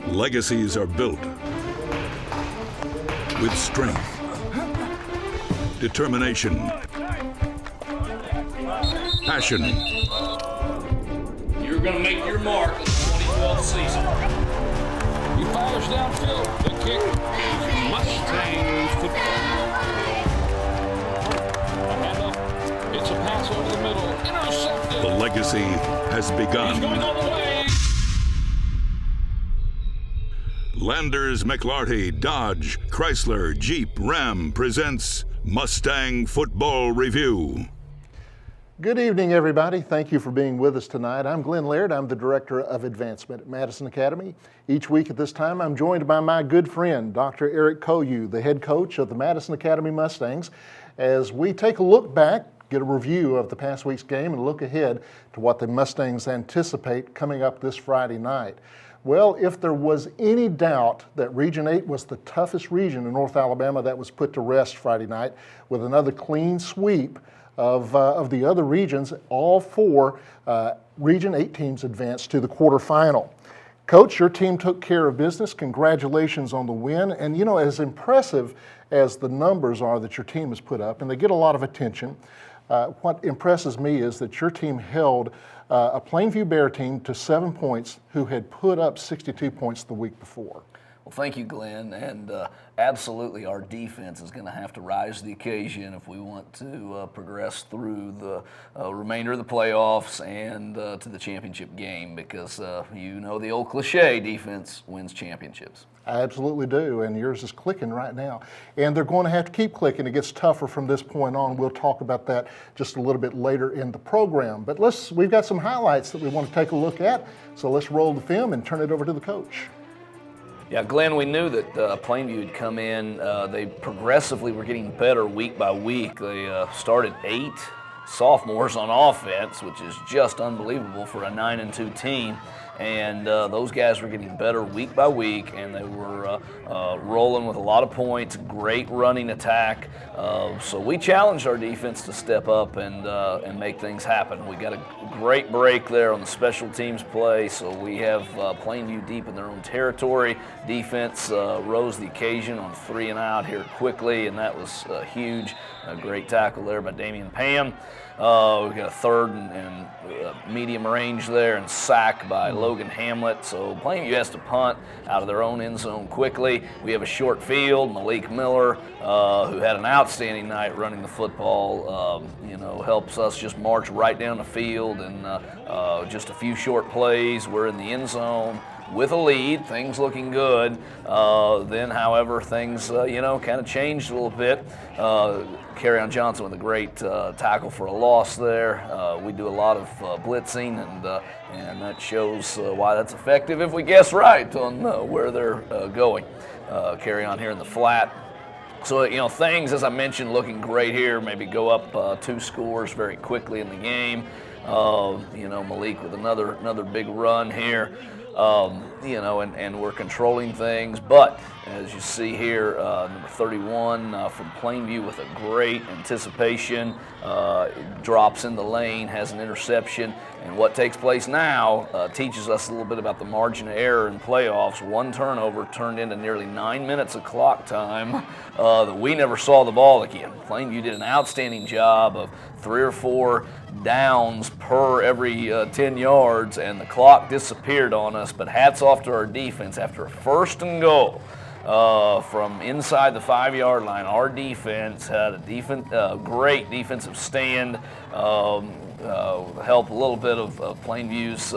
Legacies are built with strength, determination, passion. You're going to make your mark in the 2012 season. He fires downfield. The kick is Mustang football. Handoff. It's a pass over the middle. Intercepted. The legacy has begun. He's going all the way. Landers McLarty Dodge Chrysler Jeep Ram presents Mustang Football Review. Good evening, everybody. Thank you for being with us tonight. I'm Glenn Laird. I'm the Director of Advancement at Madison Academy. Each week at this time, I'm joined by my good friend, Dr. Eric Koyu, the head coach of the Madison Academy Mustangs, as we take a look back, get a review of the past week's game, and look ahead to what the Mustangs anticipate coming up this Friday night. Well, if there was any doubt that Region 8 was the toughest region in North Alabama, that was put to rest Friday night with another clean sweep of the other regions. All four Region 8 teams advanced to the quarterfinal. Coach, your team took care of business. Congratulations on the win. And you know, as impressive as the numbers are that your team has put up, and they get a lot of attention, what impresses me is that your team held a Plainview Bear team to 7 points who had put up 62 points the week before. Well, thank you, Glenn, and absolutely our defense is going to have to rise to the occasion if we want to progress through the remainder of the playoffs and to the championship game, because you know the old cliche, defense wins championships. I absolutely do, and yours is clicking right now. And they're going to have to keep clicking. It gets tougher from this point on. We'll talk about that just a little bit later in the program. But we've got some highlights that we want to take a look at, so let's roll the film and turn it over to the coach. Yeah, Glenn, we knew that Plainview had come in. They progressively were getting better week by week. They started 8 sophomores on offense, which is just unbelievable for a 9-2 team. And those guys were getting better week by week, and they were rolling with a lot of points, great running attack. So we challenged our defense to step up and make things happen. We got a great break there on the special teams play, so we have Plainview deep in their own territory. Defense rose the occasion on 3 and out here quickly, and that was huge. A great tackle there by Damian Pam. We got a third and medium range there, and sack by Logan Hamlet. So Plainview has to punt out of their own end zone quickly. We have a short field. Malik Miller, who had an outstanding night running the football, helps us just march right down the field, and just a few short plays, we're in the end zone with a lead, things looking good. Then, however, things, kind of changed a little bit. Kerryon Johnson with a great tackle for a loss there. We do a lot of blitzing, and that shows why that's effective if we guess right on where they're going. Kerryon here in the flat. So, things, as I mentioned, looking great here. Maybe go up 2 scores very quickly in the game. Malik with another big run here. And we're controlling things. But as you see here, number 31 from Plainview with a great anticipation, drops in the lane, has an interception. And what takes place now teaches us a little bit about the margin of error in playoffs. 1 turnover turned into nearly 9 minutes of clock time that we never saw the ball again. Plainview did an outstanding job of 3 or 4 downs per every 10 yards, and the clock disappeared on us. But hats off to our defense. After a 1st and goal from inside the 5-yard line, our defense had a great defensive stand. Help a little bit of Plainview's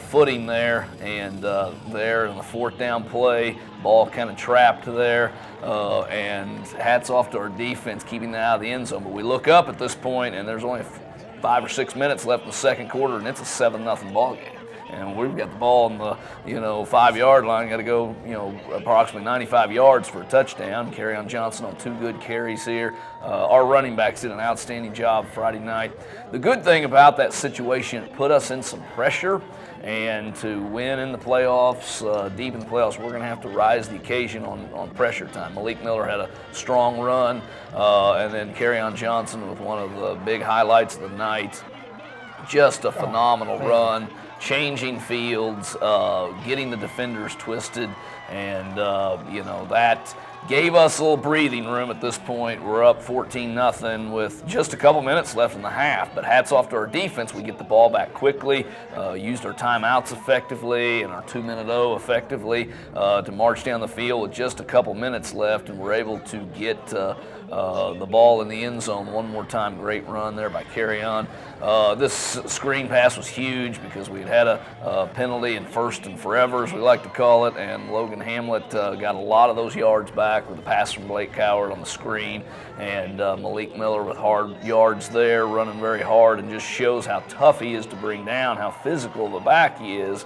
footing there, and there in the 4th down play, ball kind of trapped there, and hats off to our defense keeping that out of the end zone. But we look up at this point, and there's only 5 or 6 minutes left in the 2nd quarter, and it's a 7-0 ball game. And we've got the ball on the 5-yard line. Got to go approximately 95 yards for a touchdown. Kerryon Johnson on 2 good carries here. Our running backs did an outstanding job Friday night. The good thing about that situation, it put us in some pressure, and to win in the playoffs, deep in the playoffs, we're going to have to rise the occasion on pressure time. Malik Miller had a strong run, and then Kerryon Johnson with one of the big highlights of the night. Just a phenomenal run. changing fields, getting the defenders twisted, and that gave us a little breathing room at this point. We're up 14-0 with just a couple minutes left in the half, but hats off to our defense. We get the ball back quickly, used our timeouts effectively and our 2-minute O effectively to march down the field with just a couple minutes left, and we're able to get the ball in the end zone one more time. Great run there by Carry-On. This screen pass was huge because we had a penalty in first and forever, as we like to call it, and Logan Hamlet got a lot of those yards back with a pass from Blake Coward on the screen, and Malik Miller with hard yards there, running very hard, and just shows how tough he is to bring down, how physical the back he is.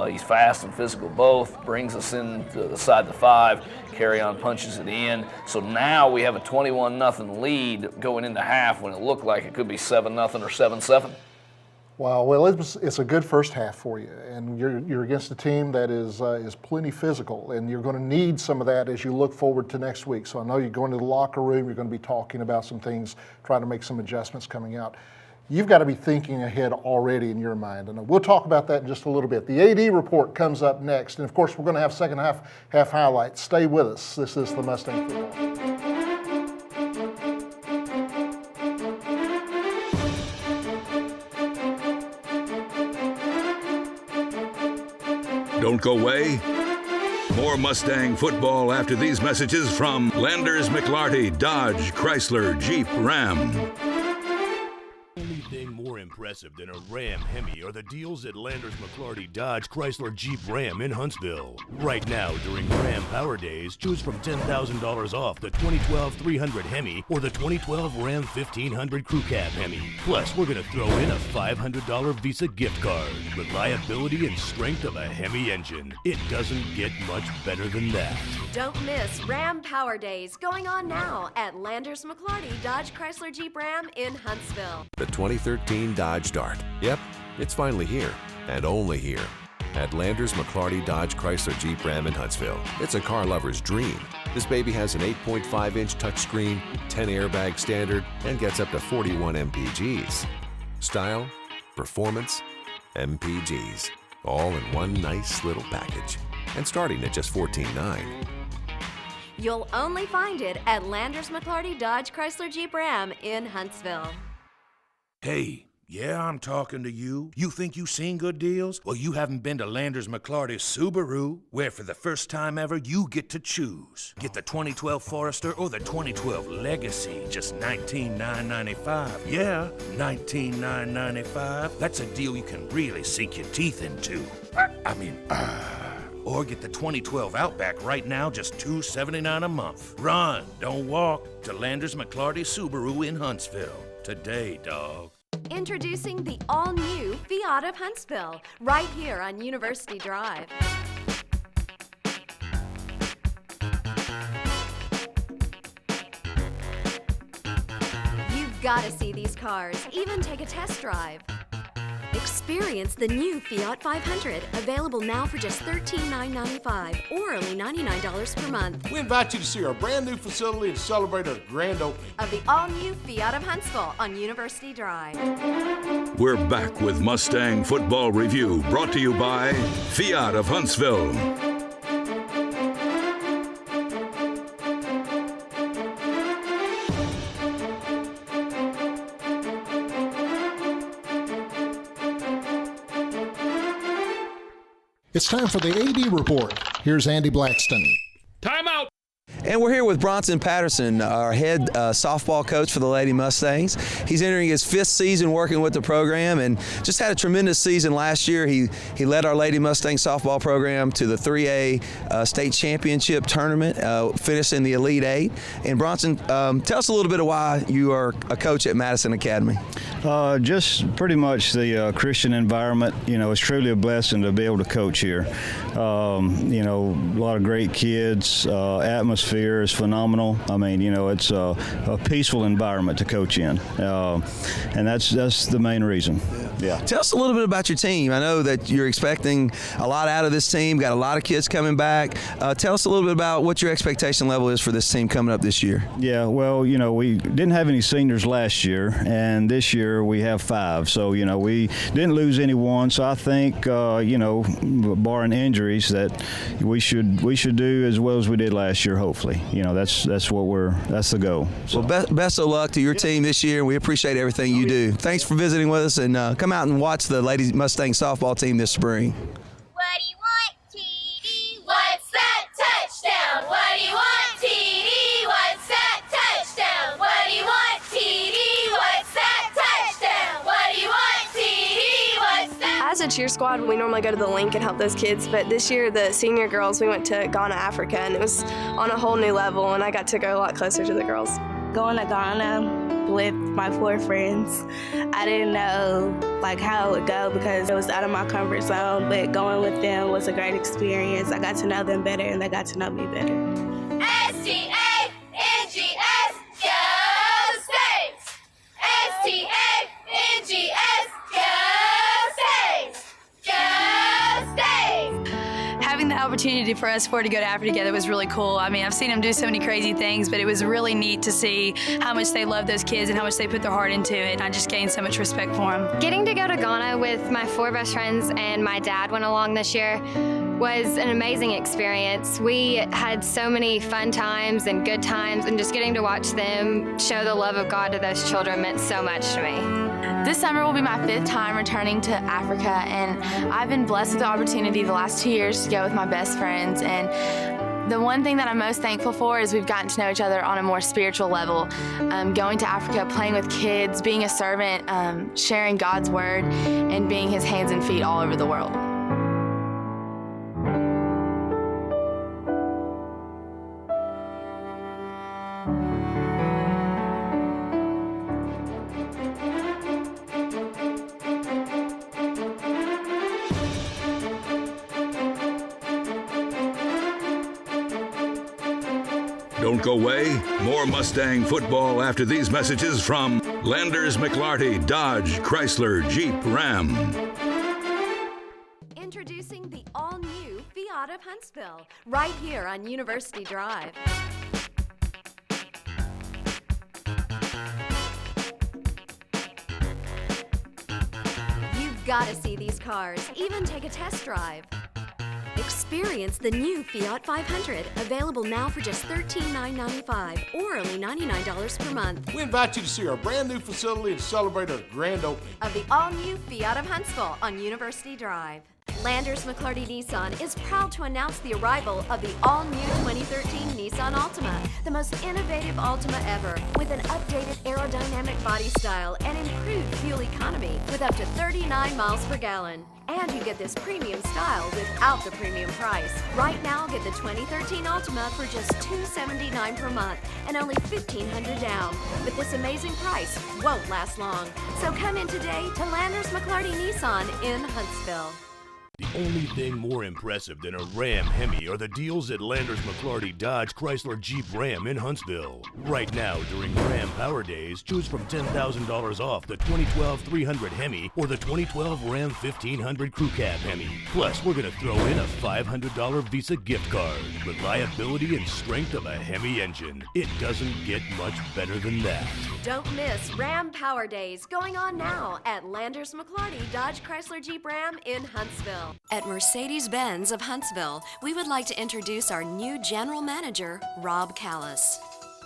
He's fast and physical both, brings us in to the side of the 5. Carry-On punches it in. So now we have a 21-0 lead going into half when it looked like it could be 7-0 or 7-7. Wow, well, it's a good first half for you, and you're against a team that is plenty physical, and you're going to need some of that as you look forward to next week. So I know you're going to the locker room, you're going to be talking about some things, trying to make some adjustments coming out. You've got to be thinking ahead already in your mind, and we'll talk about that in just a little bit. The AD report comes up next, and of course we're going to have second half highlights. Stay with us. This is the Mustang Football. Don't go away. More Mustang football after these messages from Landers McLarty, Dodge, Chrysler, Jeep, Ram. Anything more impressive than a Ram Hemi are the deals at Landers McLarty Dodge Chrysler Jeep Ram in Huntsville. Right now, during Ram Power Days, choose from $10,000 off the 2012 300 Hemi or the 2012 Ram 1500 Crew Cab Hemi. Plus, we're going to throw in a $500 Visa gift card. Reliability and strength of a Hemi engine. It doesn't get much better than that. Don't miss Ram Power Days going on now at Landers McLarty Dodge Chrysler Jeep Ram in Huntsville. The 2013 Dodge Dart. Yep, it's finally here, and only here, at Landers McLarty Dodge Chrysler Jeep Ram in Huntsville. It's a car lover's dream. This baby has an 8.5-inch touchscreen, 10 airbag standard, and gets up to 41 MPGs. Style, performance, MPGs, all in one nice little package, and starting at just $14,900. You'll only find it at Landers McLarty Dodge Chrysler Jeep Ram in Huntsville. Hey, yeah, I'm talking to you. You think you've seen good deals? Well, you haven't been to Landers McLarty Subaru, where for the first time ever, you get to choose. Get the 2012 Forester or the 2012 Legacy, just $19,995. Yeah, $19,995. That's a deal you can really sink your teeth into. Or get the 2012 Outback right now, just $279 a month. Run, don't walk, to Landers McLarty Subaru in Huntsville. Today, dog. Introducing the all-new Fiat of Huntsville, right here on University Drive. You've got to see these cars, even take a test drive. Experience the new Fiat 500, available now for just $13,995 or only $99 per month. We invite you to see our brand new facility and celebrate our grand opening of the all-new Fiat of Huntsville on University Drive. We're back with Mustang Football Review, brought to you by Fiat of Huntsville. It's time for the AD report. Here's Andy Blackston. Timeout. And we're here with Bronson Patterson, our head softball coach for the Lady Mustangs. He's entering his 5th season working with the program and just had a tremendous season last year. He led our Lady Mustang softball program to the 3A state championship tournament, finished in the Elite 8. And Bronson, tell us a little bit of why you are a coach at Madison Academy. Just pretty much the Christian environment. You know, it's truly a blessing to be able to coach here. You know, a lot of great kids, atmosphere. atmosphere is phenomenal. I mean, you know, it's a peaceful environment to coach in, and that's the main reason. Yeah. Tell us a little bit about your team. I know that you're expecting a lot out of this team. Got a lot of kids coming back. Tell us a little bit about what your expectation level is for this team coming up this year. Yeah, well, you know, we didn't have any seniors last year, and this year we have 5. So, you know, we didn't lose anyone. So I think, you know, barring injuries, that we should do as well as we did last year. Hopefully, you know, that's the goal. So. Well, best of luck to your team this year. We appreciate everything you do. Thanks for visiting with us, and come out and watch the Lady Mustang softball team this spring. What do you want, TD? What's that touchdown? What do you want, TD? What's that touchdown? What do you want, TD? What's that touchdown? What do you want, TD? What's that? As a cheer squad, we normally go to the link and help those kids, but this year the senior girls, we went to Ghana, Africa, and it was on a whole new level, and I got to go a lot closer to the girls. Going to Ghana with my 4 friends, I didn't know like how it would go because it was out of my comfort zone, but going with them was a great experience. I got to know them better and they got to know me better. STANGS, go States! STANGS, go States! Go States! Having the opportunity for us 4 to go to Africa together was really cool. I mean, I've seen them do so many crazy things, but it was really neat to see how much they love those kids and how much they put their heart into it, and I just gained so much respect for them. Getting to go to Ghana with my 4 best friends and my dad went along this year was an amazing experience. We had so many fun times and good times, and just getting to watch them show the love of God to those children meant so much to me. This summer will be my 5th time returning to Africa, and I've been blessed with the opportunity the last 2 years to go with my best friends. And the one thing that I'm most thankful for is we've gotten to know each other on a more spiritual level. Going to Africa, playing with kids, being a servant, sharing God's word, and being his hands and feet all over the world. Don't go away. More Mustang football after these messages from Landers McLarty Dodge Chrysler Jeep Ram. Introducing the all-new Fiat of Huntsville, right here on University Drive. You've got to see these cars, even take a test drive. Experience the new Fiat 500, available now for just $13,995 or only $99 per month. We invite you to see our brand new facility and celebrate our grand opening of the all-new Fiat of Huntsville on University Drive. Landers McLarty Nissan is proud to announce the arrival of the all-new 2013 Nissan Altima, the most innovative Altima ever, with an updated aerodynamic body style and improved fuel economy with up to 39 miles per gallon. And you get this premium style without the premium price. Right now, get the 2013 Altima for just $279 per month and only $1,500 down. But this amazing price won't last long. So come in today to Landers McLarty Nissan in Huntsville. The only thing more impressive than a Ram Hemi are the deals at Landers McLarty Dodge Chrysler Jeep Ram in Huntsville. Right now, during Ram Power Days, choose from $10,000 off the 2012 300 Hemi or the 2012 Ram 1500 Crew Cab Hemi. Plus, we're going to throw in a $500 Visa gift card. Reliability and strength of a Hemi engine. It doesn't get much better than that. Don't miss Ram Power Days going on now at Landers McLarty Dodge Chrysler Jeep Ram in Huntsville. At Mercedes-Benz of Huntsville, we would like to introduce our new General Manager, Rob Callis.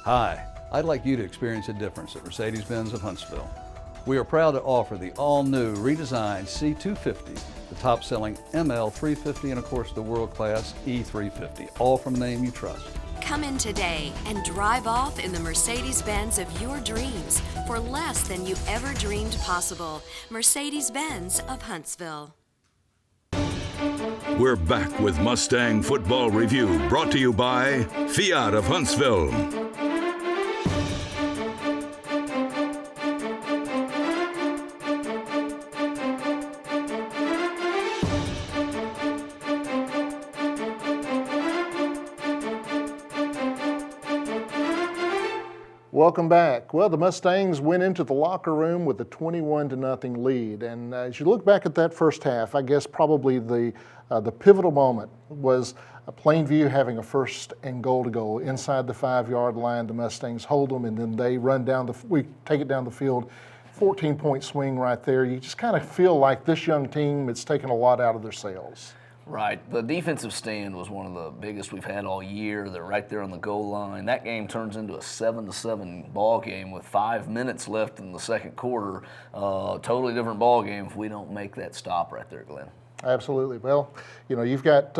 Hi, I'd like you to experience a difference at Mercedes-Benz of Huntsville. We are proud to offer the all-new redesigned C250, the top-selling ML350, and of course the world-class E350, all from a name you trust. Come in today and drive off in the Mercedes-Benz of your dreams for less than you ever dreamed possible. Mercedes-Benz of Huntsville. We're back with Mustang Football Review, brought to you by Fiat of Huntsville. Welcome back. Well, the Mustangs went into the locker room with a 21-0 lead, and as you look back at that first half, I guess probably the pivotal moment was Plainview having a 1st and goal to go inside the 5-yard line. The Mustangs hold them, and then they we take it down the field. 14-point swing right there. You just kind of feel like this young team, it's taken a lot out of their sails. Right. The defensive stand was one of the biggest we've had all year. They're right there on the goal line. That game turns into a 7-7 ball game with 5 minutes left in the second quarter. Totally different ball game if we don't make that stop right there, Glenn. Absolutely. Well, you know, you've got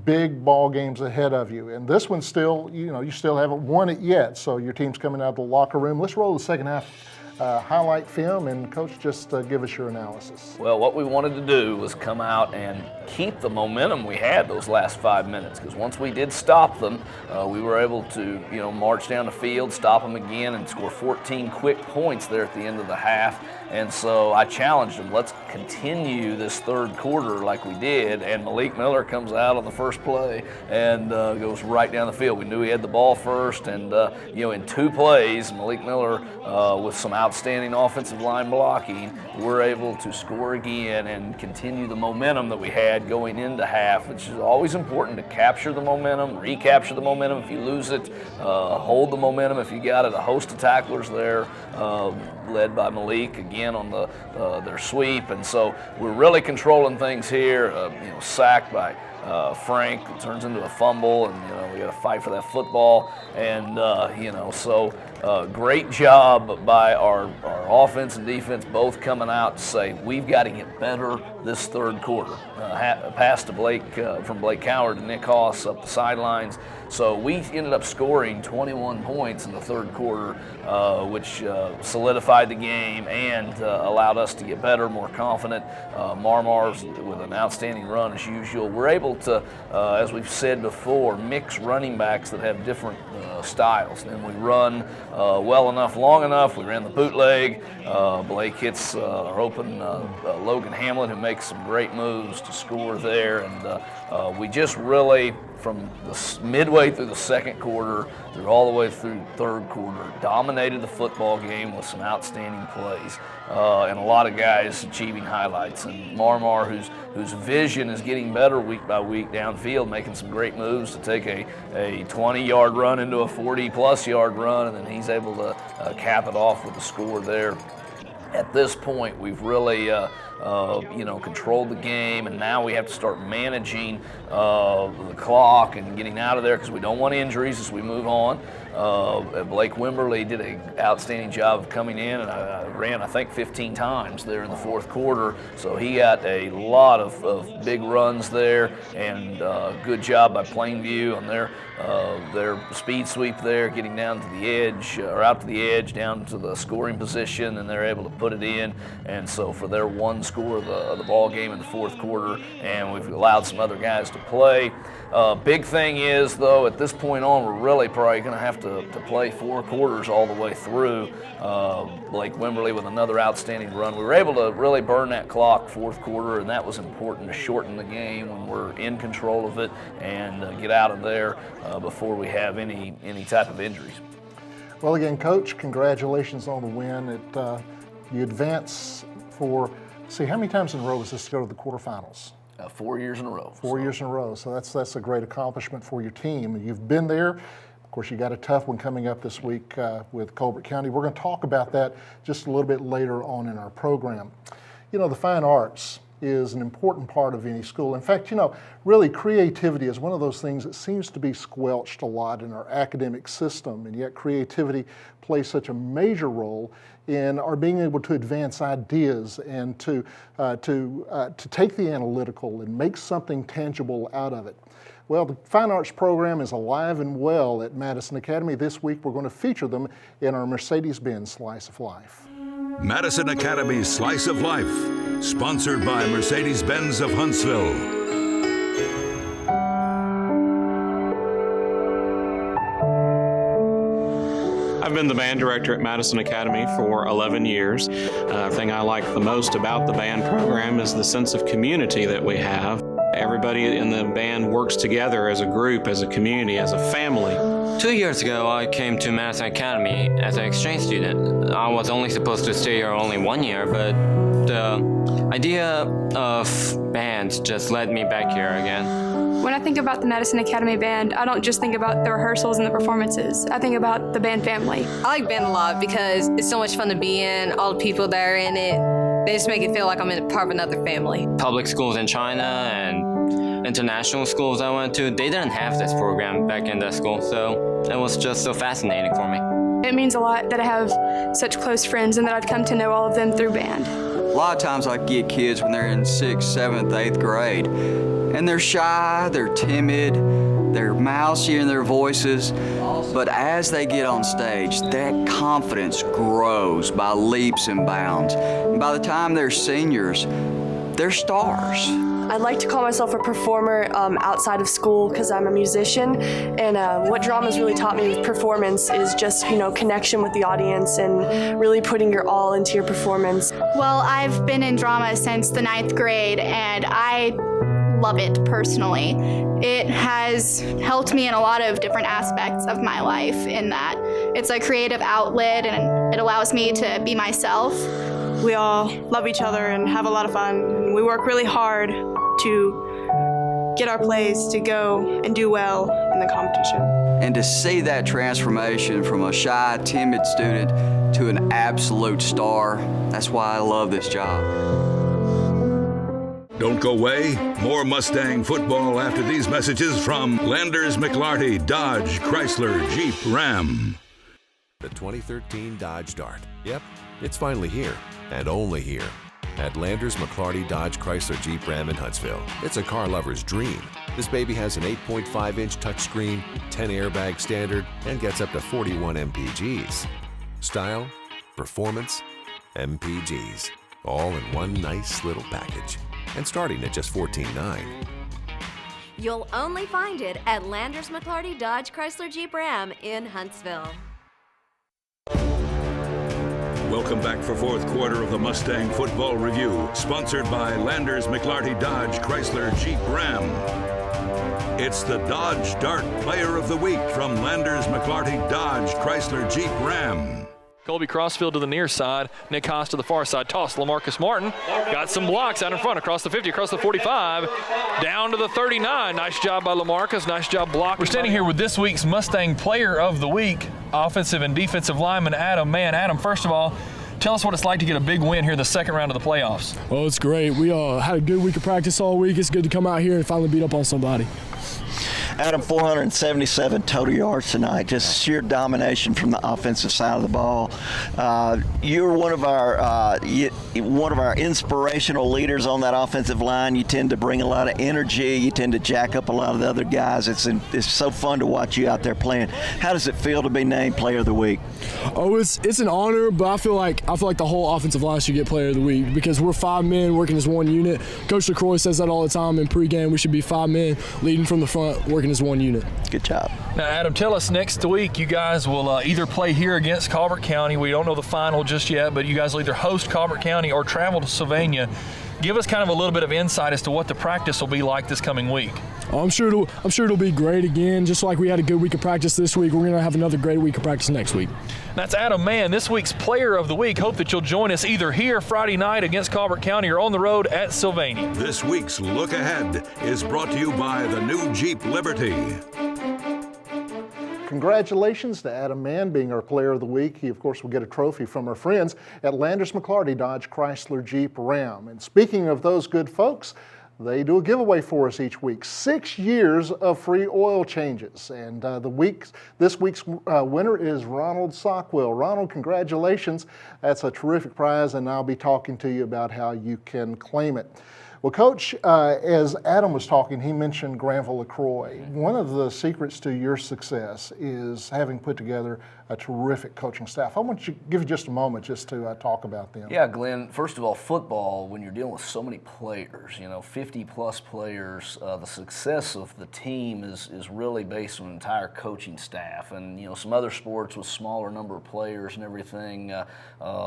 big ball games ahead of you, and this one still, you still haven't won it yet. So your team's coming out of the locker room. Let's roll the second half highlight film, and Coach, just give us your analysis. Well, what we wanted to do was come out and keep the momentum we had those last 5 minutes, because once we did stop them, we were able to, march down the field, stop them again, and score 14 quick points there at the end of the half. And so I challenged them, let's continue this third quarter like we did, and Malik Miller comes out on the first play and goes right down the field. We knew he had the ball first, and in 2 plays, Malik Miller, with some outstanding offensive line blocking, we're able to score again and continue the momentum that we had going into half, which is always important to capture the momentum, recapture the momentum if you lose it, hold the momentum if you got it. A host of tacklers there, led by Malik again on their sweep, and so we're really controlling things here. Sacked by Frank, it turns into a fumble, and we got to fight for that football, and so great job by our offense and defense both coming out to say we've got to get better this third quarter. Pass to Blake from Blake Coward to Nick Haas up the sidelines. So we ended up scoring 21 points in the third quarter, which solidified the game and allowed us to get better, more confident. Marmar's with an outstanding run as usual. We're able to, as we've said before, mix running backs that have different styles. And we run well enough, long enough. We ran the bootleg. Blake hits our open Logan Hamlet, who makes some great moves to score there. And we just really, from the midway through the second quarter through all the way through third quarter, dominated the football game with some outstanding plays and a lot of guys achieving highlights. And Marmar, whose vision is getting better week by week downfield, making some great moves to take a 20-yard run into a 40-plus yard run, and then he's able to cap it off with a score there. At this point, we've really controlled the game, and now we have to start managing the clock and getting out of there because we don't want injuries as we move on. Blake Wimberly did an outstanding job of coming in, and I ran, I think, 15 times there in the fourth quarter. So he got a lot of big runs there, and good job by Plainview on their speed sweep there, getting down to the edge, or out to the edge, down to the scoring position, and they're able to put it in. And so for their one score of the ball game in the fourth quarter, and we've allowed some other guys to play. Big thing is, though, at this point on, we're really probably going to have to play 4 quarters all the way through. Blake Wimberly with another outstanding run. We were able to really burn that clock fourth quarter, and that was important to shorten the game when we're in control of it and get out of there before we have any type of injuries. Well, again, Coach, congratulations on the win. You advance for, see, how many times in a row was this to go to the quarterfinals? 4 years in a row. 4 years in a row. So that's a great accomplishment for your team. You've been there. Of course, you got a tough one coming up this week with Colbert County. We're going to talk about that just a little bit later on in our program. The fine arts is an important part of any school. In fact, really creativity is one of those things that seems to be squelched a lot in our academic system, and yet creativity plays such a major role in our being able to advance ideas and to take the analytical and make something tangible out of it. Well, the Fine Arts program is alive and well at Madison Academy. This week we're going to feature them in our Mercedes-Benz Slice of Life. Madison Academy's Slice of Life, sponsored by Mercedes-Benz of Huntsville. I've been the band director at Madison Academy for 11 years. The thing I like the most about the band program is the sense of community that we have. Everybody in the band works together as a group, as a community, as a family. 2 years ago, I came to Madison Academy as an exchange student. I was only supposed to stay here only 1 year, but the idea of band just led me back here again. When I think about the Madison Academy Band, I don't just think about the rehearsals and the performances. I think about the band family. I like band a lot because it's so much fun to be in. All the people that are in it, they just make it feel like I'm in part of another family. Public schools in China and international schools I went to, they didn't have this program back in that school, so it was just so fascinating for me. It means a lot that I have such close friends and that I've come to know all of them through band. A lot of times I get kids when they're in 6th, 7th, 8th grade, and they're shy, they're timid, they're mousy in their voices, but as they get on stage, that confidence grows by leaps and bounds. And by the time they're seniors, they're stars. I'd like to call myself a performer outside of school because I'm a musician, and what drama's really taught me with performance is just, connection with the audience and really putting your all into your performance. Well, I've been in drama since the 9th grade, and I love it personally. It has helped me in a lot of different aspects of my life in that it's a creative outlet and it allows me to be myself. We all love each other and have a lot of fun, and we work really hard to get our plays to go and do well in the competition. And to see that transformation from a shy, timid student to an absolute star, that's why I love this job. Don't go away. More Mustang football after these messages from Landers McLarty Dodge Chrysler Jeep Ram. The 2013 Dodge Dart. Yep, it's finally here, and only here at Landers McLarty Dodge Chrysler Jeep Ram in Huntsville. It's a car lover's dream. This baby has an 8.5-inch touchscreen, 10 airbag standard, and gets up to 41 MPGs. Style, performance, MPGs, all in one nice little package. And starting at just $14,900. You'll only find it at Landers McLarty Dodge Chrysler Jeep Ram in Huntsville. Welcome back for fourth quarter of the Mustang Football Review, sponsored by Landers McLarty Dodge Chrysler Jeep Ram. It's the Dodge Dart Player of the Week from Landers McLarty Dodge Chrysler Jeep Ram. Colby Crossfield to the near side. Nick Haas to the far side. Toss LaMarcus Martin. Got some blocks out in front. Across the 50, across the 45, down to the 39. Nice job by LaMarcus. Nice job blocking. We're standing here with this week's Mustang Player of the Week, offensive and defensive lineman Adam Mann. Adam, first of all, tell us what it's like to get a big win here in the second round of the playoffs. Well, it's great. We had a good week of practice all week. It's good to come out here and finally beat up on somebody. Adam, 477 total yards tonight, just sheer domination from the offensive side of the ball. You're one of our inspirational leaders on that offensive line. You tend to bring a lot of energy. You tend to jack up a lot of the other guys. It's so fun to watch you out there playing. How does it feel to be named Player of the Week? Oh, it's an honor, but I feel like the whole offensive line should get Player of the Week because we're 5 men working as one unit. Coach LaCroix says that all the time in pregame. We should be 5 men leading from the front, working as one unit. Good job. Now, Adam, tell us next week you guys will either play here against Colbert County. We don't know the final just yet, but you guys will either host Colbert County or travel to Sylvania. Give us kind of a little bit of insight as to what the practice will be like this coming week. I'm sure it'll be great again. Just like we had a good week of practice this week, we're going to have another great week of practice next week. That's Adam Mann, this week's Player of the Week. Hope that you'll join us either here Friday night against Colbert County or on the road at Sylvania. This week's Look Ahead is brought to you by the new Jeep Liberty. Congratulations to Adam Mann being our Player of the Week. He, of course, will get a trophy from our friends at Landers McLarty Dodge Chrysler Jeep Ram. And speaking of those good folks, they do a giveaway for us each week. 6 years of free oil changes. And this week's winner is Ronald Sockwell. Ronald, congratulations. That's a terrific prize, and I'll be talking to you about how you can claim it. Well, Coach, as Adam was talking, he mentioned Granville LaCroix. One of the secrets to your success is having put together a terrific coaching staff. I want you to give you just a moment just to talk about them. Yeah, Glenn, first of all, football, when you're dealing with so many players, 50-plus players, the success of the team is really based on an entire coaching staff. And, some other sports with smaller number of players and everything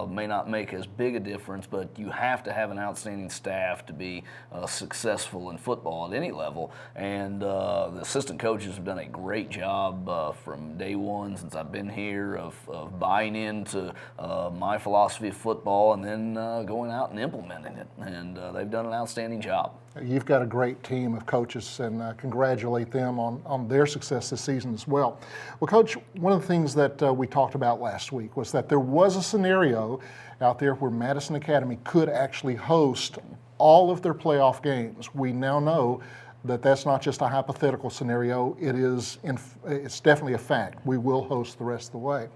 may not make as big a difference, but you have to have an outstanding staff to be successful in football at any level. And the assistant coaches have done a great job from day one since I've been here of buying into my philosophy of football and then going out and implementing it. And they've done an outstanding job. You've got a great team of coaches, and congratulate them on their success this season as well. Well, Coach, one of the things that we talked about last week was that there was a scenario out there where Madison Academy could actually host all of their playoff games. We now know that that's not just a hypothetical scenario. It's definitely a fact. We will host the rest of the way.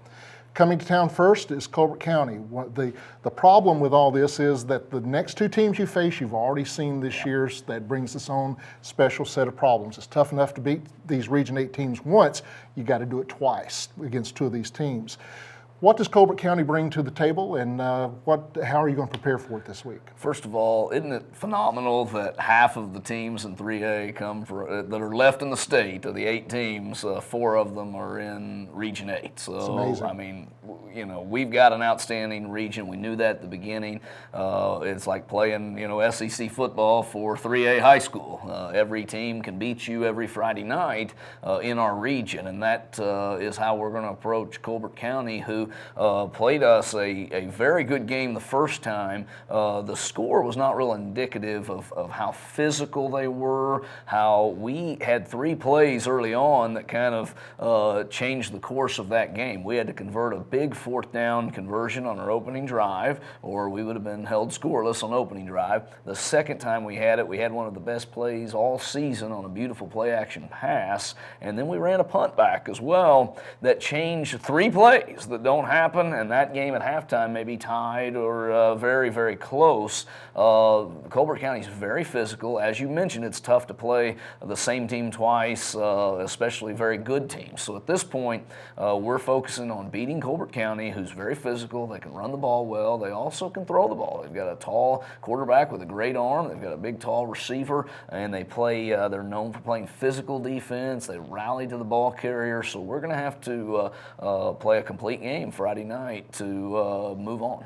Coming to town first is Colbert County. The problem with all this is that the next two teams you face, you've already seen this year. That brings its own special set of problems. It's tough enough to beat these Region 8 teams once. You got to do it twice against two of these teams. What does Colbert County bring to the table, and how are you going to prepare for it this week? First of all, isn't it phenomenal that half of the teams in 3A that are left in the state, of the 8 teams, 4 of them are in Region 8. So, it's amazing. I mean, we've got an outstanding region. We knew that at the beginning. It's like playing, SEC football for 3A high school. Every team can beat you every Friday night in our region, and that is how we're going to approach Colbert County, who played us a very good game the first time. The score was not real indicative of how physical they were, how we had 3 plays early on that kind of changed the course of that game. We had to convert a big 4th down conversion on our opening drive, or we would have been held scoreless on opening drive. The second time we had it, we had one of the best plays all season on a beautiful play-action pass, and then we ran a punt back as well that changed 3 plays that don't happen, and that game at halftime may be tied or very, very close. Colbert County is very physical. As you mentioned, it's tough to play the same team twice, especially very good teams. So at this point, we're focusing on beating Colbert County, who's very physical. They can run the ball well. They also can throw the ball. They've got a tall quarterback with a great arm. They've got a big, tall receiver, and they play. They're known for playing physical defense. They rally to the ball carrier. So we're going to have to play a complete game Friday night to move on.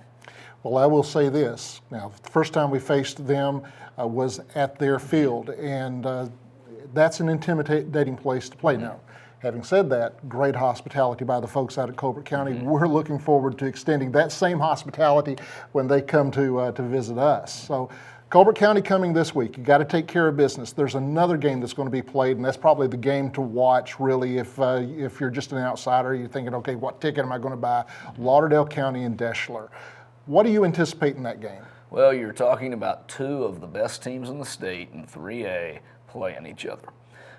Well, I will say this. Now, the first time we faced them was at their field, and that's an intimidating place to play. Now, having said that, great hospitality by the folks out at Colbert County. We're looking forward to extending that same hospitality when they come to visit us. So, Colbert County coming this week. You got to take care of business. There's another game that's going to be played, and that's probably the game to watch, really, if you're just an outsider. You're thinking, okay, what ticket am I going to buy? Lauderdale County and Deschler. What do you anticipate in that game? Well, you're talking about 2 of the best teams in the state in 3A playing each other.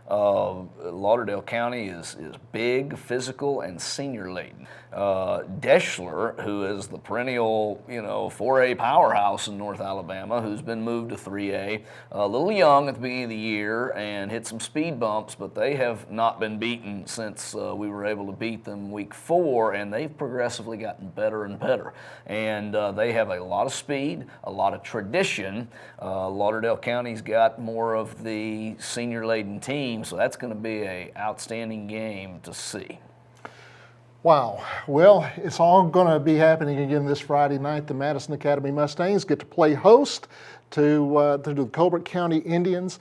Lauderdale County is big, physical, and senior laden. Deschler, who is the perennial, 4A powerhouse in North Alabama, who's been moved to 3A, a little young at the beginning of the year and hit some speed bumps, but they have not been beaten since we were able to beat them week 4, and they've progressively gotten better and better. And they have a lot of speed, a lot of tradition. Lauderdale County's got more of the senior laden team, so that's going to be an outstanding game to see. Wow. Well, it's all going to be happening again this Friday night. The Madison Academy Mustangs get to play host to the Colbert County Indians.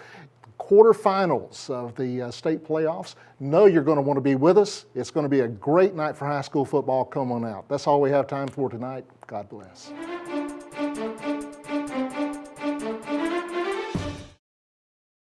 Quarterfinals of the state playoffs. Know you're going to want to be with us. It's going to be a great night for high school football. Come on out. That's all we have time for tonight. God bless.